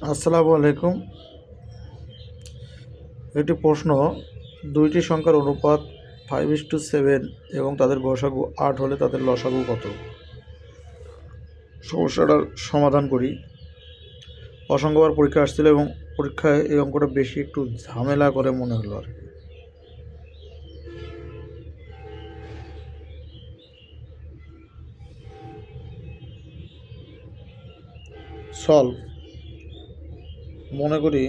আসসালামু আলাইকুম। একটি প্রশ্ন, দুইটি সংখ্যার অনুপাত 5:7 এবং তাদের গসাগু 8 হলে তাদের লসাগু কত? সমস্যাটার সমাধান করি। অসংখ্যবার পরীক্ষা আসছিল এবং পরীক্ষায় এই অঙ্কটা বেশি একটু ঝামেলা করে মনে হলো আর কি। সলভ মনে করি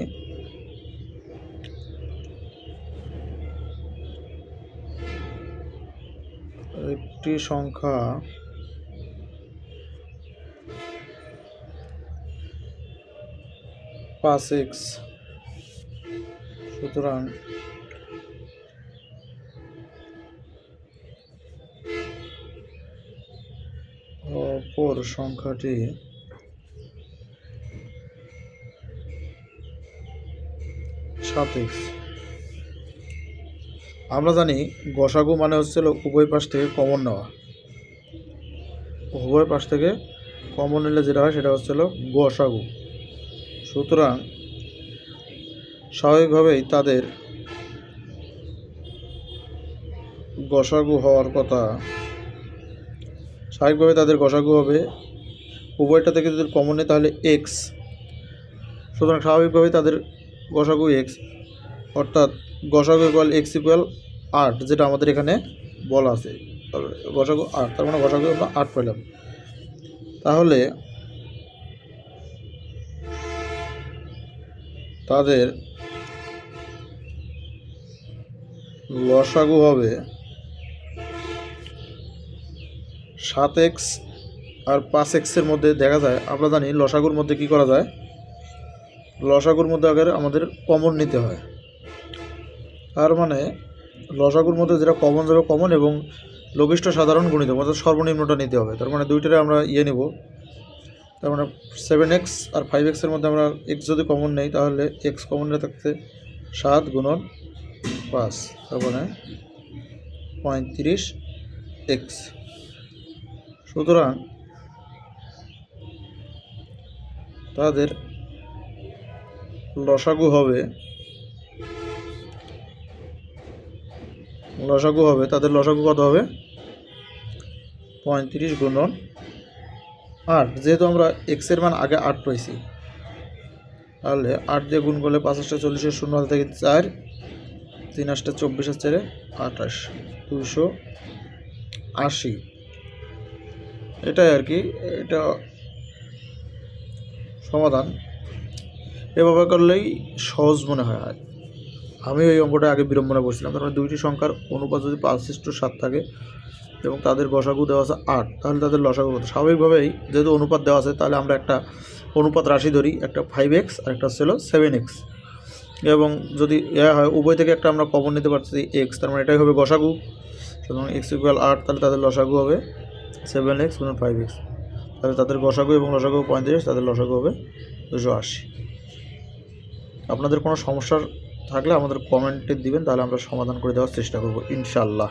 একটি সংখ্যা 5x, সুতরাং অপর সংখ্যাটি 7x। আমরা জানি গসাগু মানে হচ্ছিল উভয় পাশ থেকে কমন নেওয়া। উভয় পাশ থেকে কমন নিলে যেটা হয় সেটা হচ্ছিল গসাগু। সুতরাং স্বাভাবিকভাবেই তাদের গসাগু হওয়ার কথা, গসাগু হবে উভয়টা থেকে যদি কমন নেই তাহলে এক্স। সুতরাং স্বাভাবিকভাবেই তাদের গসাগু এক্স, অর্থাৎ গসাগু ইকুয়াল এক্স ইকুয়াল 8, যেটা আমাদের এখানে বলা আছে। গসাগু 8, তার মানে গসাগু আমরা 8 পেলাম। তাহলে তাদের লসাগু হবে 7x আর 5x এর মধ্যে দেখা যায়, আমরা জানি লসাগুর মধ্যে কি করা যায়, লসাগুর মধ্যে আগে আমাদের কমন নিতে হয়। তার মানে লসাগুর মধ্যে যেটা কমন যাবে কমন, এবং লঘিষ্ঠ সাধারণ গুণিত অর্থাৎ সর্বনিম্নটা নিতে হবে। তার মানে দুইটারে আমরা নেব। তার মানে 7x আর 5x এর মধ্যে আমরা x যদি কমন নেই তাহলে x কমন নিয়ে থাকতে 7 গুণন 5, তার মানে 35x। সুতরাং তাদের লসাগু হবে তাদের লসাগু কত হবে? 35 গুণন 8। যেহেতু আমরা এক্স এর মান আগে 8 পাইছি, তাহলে 8 দিয়ে গুণ করলে 5 8 40, 0 হাতে থেকে 4, 3 8 24, 4 28, 280। এটাই আর কি, এটা সমাধান। এভাবে করলেই সহজ মনে হয়। আমি ওই অঙ্কটা আগে বিড়ম্বনা করছিলাম। তার মানে দুইটি সংখ্যার অনুপাত যদি 5:7 থাকে এবং তাদের গসাগু দেওয়া আছে 8, তাহলে তাদের লসাগু কত? স্বাভাবিকভাবেই যেহেতু অনুপাত দেওয়া আছে, তাহলে আমরা একটা অনুপাত রাশি ধরি, একটা 5x আর একটা ছিল 7x। এবং যদি হয় উভয় থেকে একটা আমরা কমন নিতে পারছি x, তার মানে এটাই হবে গসাগু। সুতরাং x ইকুয়াল 8, তাহলে তাদের লসাগু হবে 7x গুণন 5x। তাহলে তাদের গসাগু এবং লসাগু 35, তাদের লসাগু হবে 280। আপনাদের কোনো সমস্যার থাকলে আমাদের কমেন্টে দিবেন, তাহলে আমরা সমাধান করে দেওয়ার চেষ্টা করব ইনশাআল্লাহ।